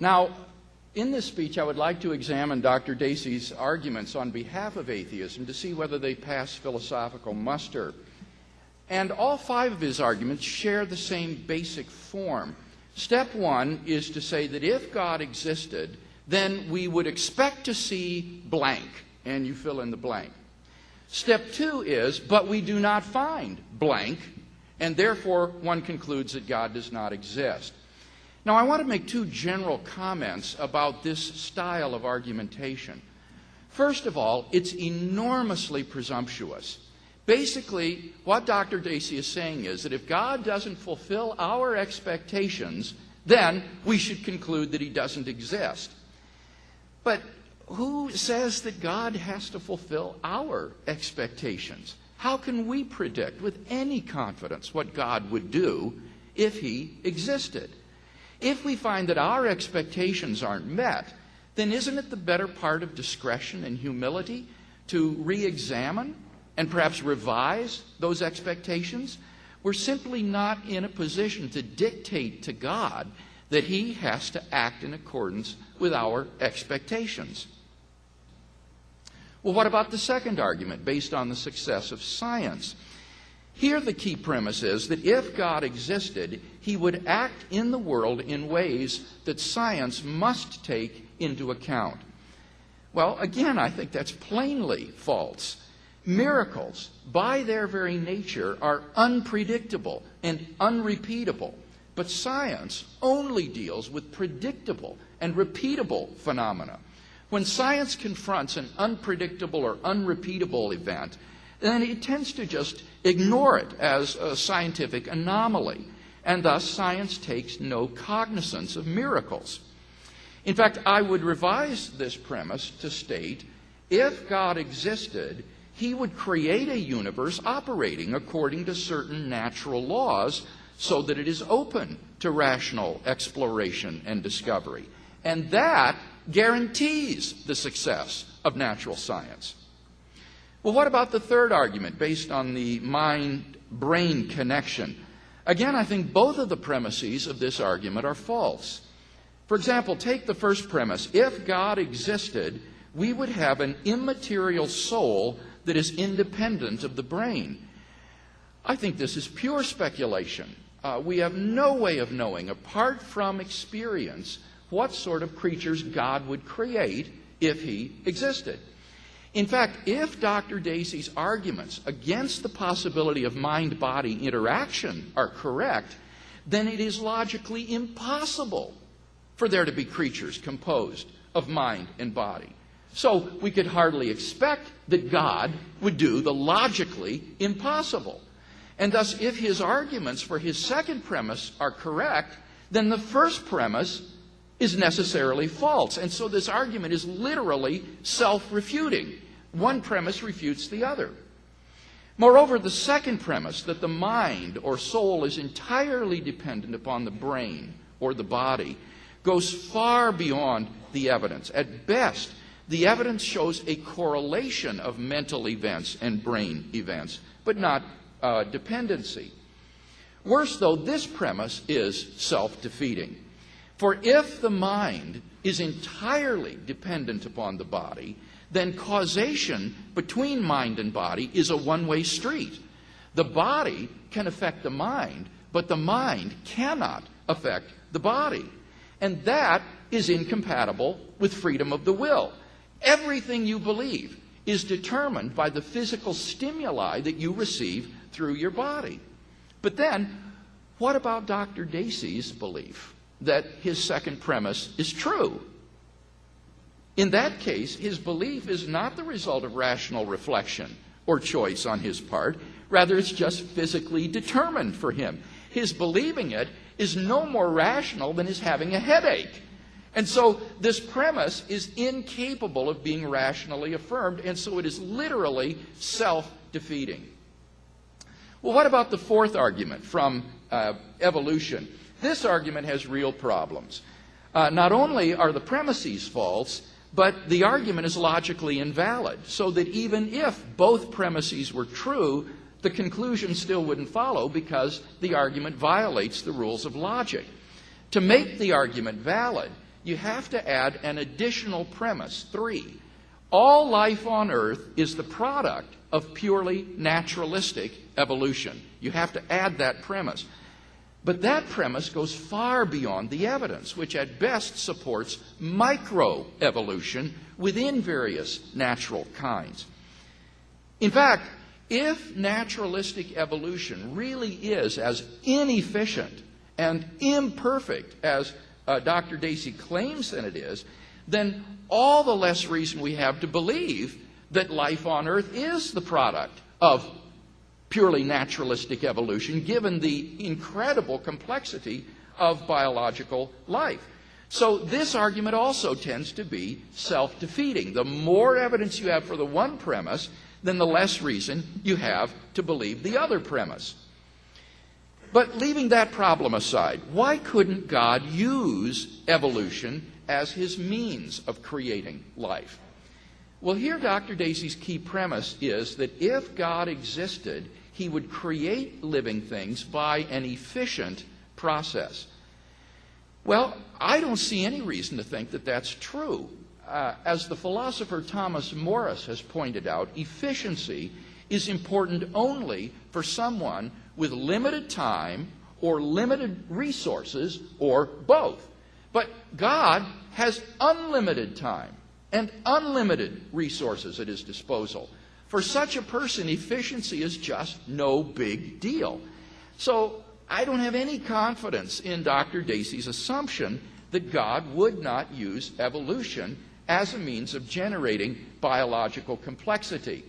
Now, in this speech, I would like to examine Dr. Dacey's arguments on behalf of atheism to see whether they pass philosophical muster. And all 5 of his arguments share the same basic form. Step 1 is to say that if God existed, then we would expect to see blank, and you fill in the blank. Step 2 is, but we do not find blank, and therefore one concludes that God does not exist. Now, I want to make 2 general comments about this style of argumentation. First of all, it's enormously presumptuous. Basically, what Dr. Dacey is saying is that if God doesn't fulfill our expectations, then we should conclude that he doesn't exist. But who says that God has to fulfill our expectations? How can we predict with any confidence what God would do if he existed? If we find that our expectations aren't met, then isn't it the better part of discretion and humility to re-examine and perhaps revise those expectations? We're simply not in a position to dictate to God that he has to act in accordance with our expectations. Well, what about the second argument based on the success of science? Here the key premise is that if God existed, he would act in the world in ways that science must take into account. Well, again, I think that's plainly false. Miracles, by their very nature, are unpredictable and unrepeatable. But science only deals with predictable and repeatable phenomena. When science confronts an unpredictable or unrepeatable event, then it tends to just ignore it as a scientific anomaly, and thus science takes no cognizance of miracles. In fact, I would revise this premise to state, if God existed, he would create a universe operating according to certain natural laws so that it is open to rational exploration and discovery. And that guarantees the success of natural science. Well, what about the third argument based on the mind-brain connection? Again, I think both of the premises of this argument are false. For example, take the first premise. If God existed, we would have an immaterial soul that is independent of the brain. I think this is pure speculation. We have no way of knowing, apart from experience, what sort of creatures God would create if he existed. In fact, if Dr. Dacey's arguments against the possibility of mind-body interaction are correct, then it is logically impossible for there to be creatures composed of mind and body. So we could hardly expect that God would do the logically impossible. And thus, if his arguments for his second premise are correct, then the first premise is necessarily false. And so this argument is literally self-refuting. One premise refutes the other. Moreover, the second premise, that the mind or soul is entirely dependent upon the brain or the body, goes far beyond the evidence. At best, the evidence shows a correlation of mental events and brain events, but not dependency. Worse, though, this premise is self-defeating. For if the mind is entirely dependent upon the body, then causation between mind and body is a one-way street. The body can affect the mind, but the mind cannot affect the body. And that is incompatible with freedom of the will. Everything you believe is determined by the physical stimuli that you receive through your body. But then, what about Dr. Dacey's belief that his second premise is true? In that case, his belief is not the result of rational reflection or choice on his part. Rather, it's just physically determined for him. His believing it is no more rational than his having a headache. And so this premise is incapable of being rationally affirmed, and so it is literally self-defeating. Well, what about the fourth argument from evolution? This argument has real problems. Not only are the premises false, but the argument is logically invalid, so that even if both premises were true, the conclusion still wouldn't follow because the argument violates the rules of logic. To make the argument valid, you have to add an additional premise, 3. All life on Earth is the product of purely naturalistic evolution. You have to add that premise. But that premise goes far beyond the evidence, which at best supports microevolution within various natural kinds. In fact, if naturalistic evolution really is as inefficient and imperfect as Dr. Dacey claims that it is, then all the less reason we have to believe that life on Earth is the product of purely naturalistic evolution, given the incredible complexity of biological life. So this argument also tends to be self-defeating. The more evidence you have for the one premise, then the less reason you have to believe the other premise. But leaving that problem aside, why couldn't God use evolution as his means of creating life? Well, here Dr. Dacey's key premise is that if God existed, he would create living things by an efficient process. Well, I don't see any reason to think that that's true. As the philosopher Thomas Morris has pointed out, efficiency is important only for someone with limited time or limited resources or both. But God has unlimited time and unlimited resources at his disposal. For such a person, efficiency is just no big deal. So I don't have any confidence in Dr. Dacey's assumption that God would not use evolution as a means of generating biological complexity.